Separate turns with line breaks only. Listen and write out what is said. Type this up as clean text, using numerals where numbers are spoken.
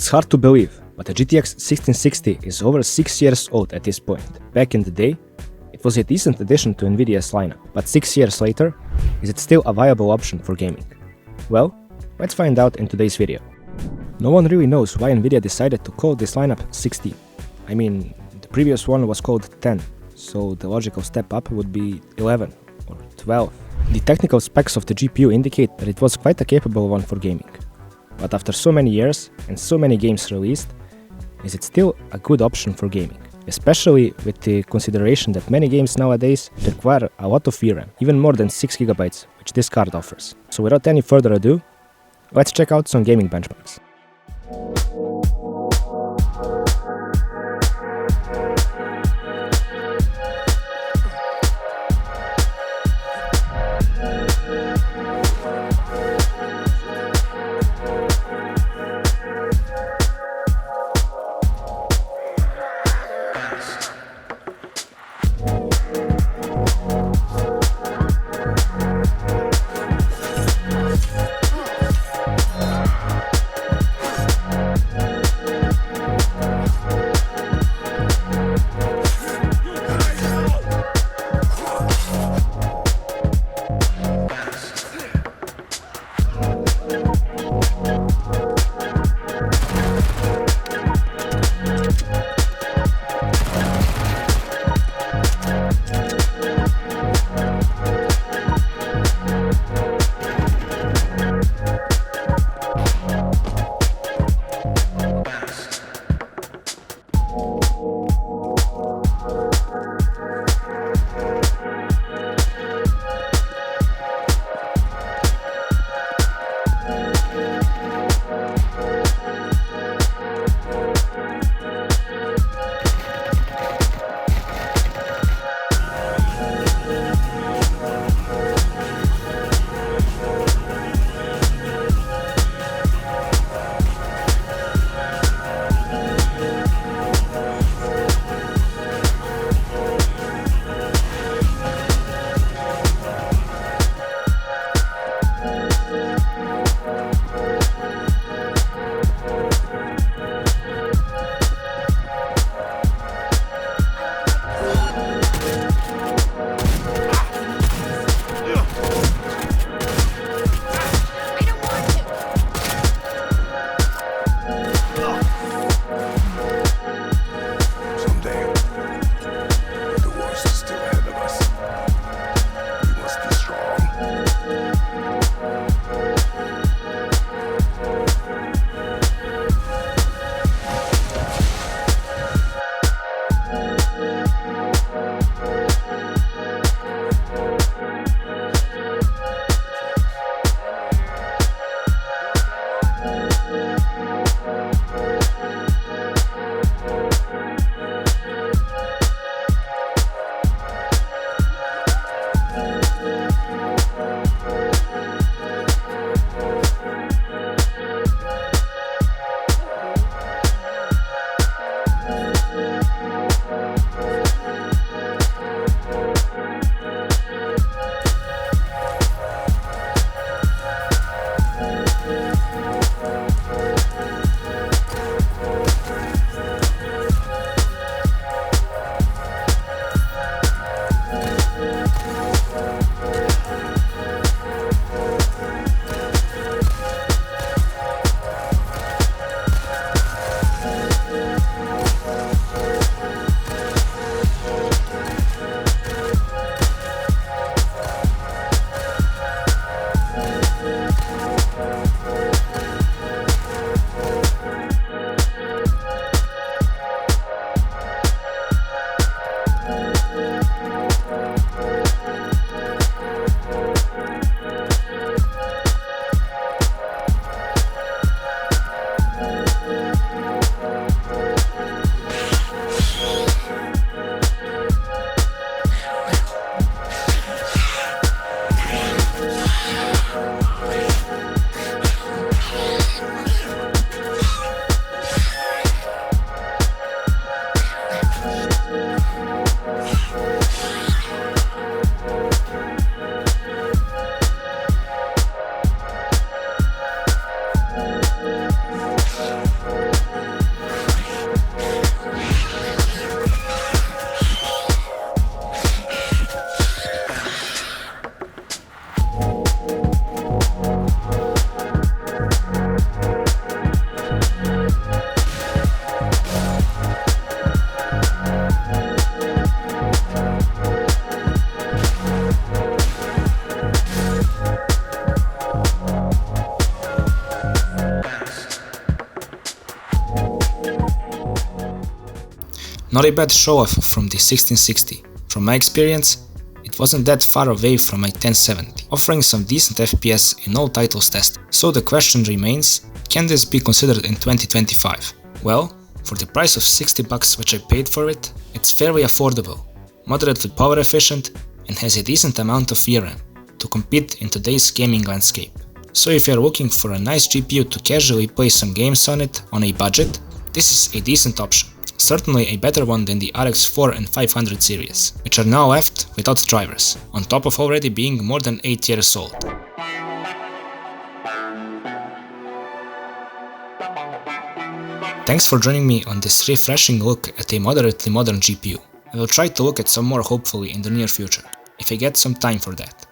It's hard to believe, but the GTX 1660 is over 6 years old at this point. Back in the day, it was a decent addition to NVIDIA's lineup, but 6 years later, is it still a viable option for gaming? Well, let's find out in today's video. No one really knows why NVIDIA decided to call this lineup 16. I mean, the previous one was called 10, so the logical step up would be 11 or 12. The technical specs of the GPU indicate that it was quite a capable one for gaming. But after so many years and so many games released, is it still a good option for gaming? Especially with the consideration that many games nowadays require a lot of VRAM, even more than 6GB, which this card offers. So without any further ado, let's check out some gaming benchmarks. Not a bad show-off from the 1660. From my experience, it wasn't that far away from my 1070, offering some decent FPS in all titles tested. So the question remains, can this be considered in 2025? Well, for the price of $60 which I paid for it, it's fairly affordable, moderately power efficient, and has a decent amount of VRAM to compete in today's gaming landscape. So if you're looking for a nice GPU to casually play some games on it on a budget, this is a decent option. Certainly a better one than the RX 4 and 500 series, which are now left without drivers, on top of already being more than 8 years old. Thanks for joining me on this refreshing look at a moderately modern GPU. I will try to look at some more hopefully in the near future, if I get some time for that.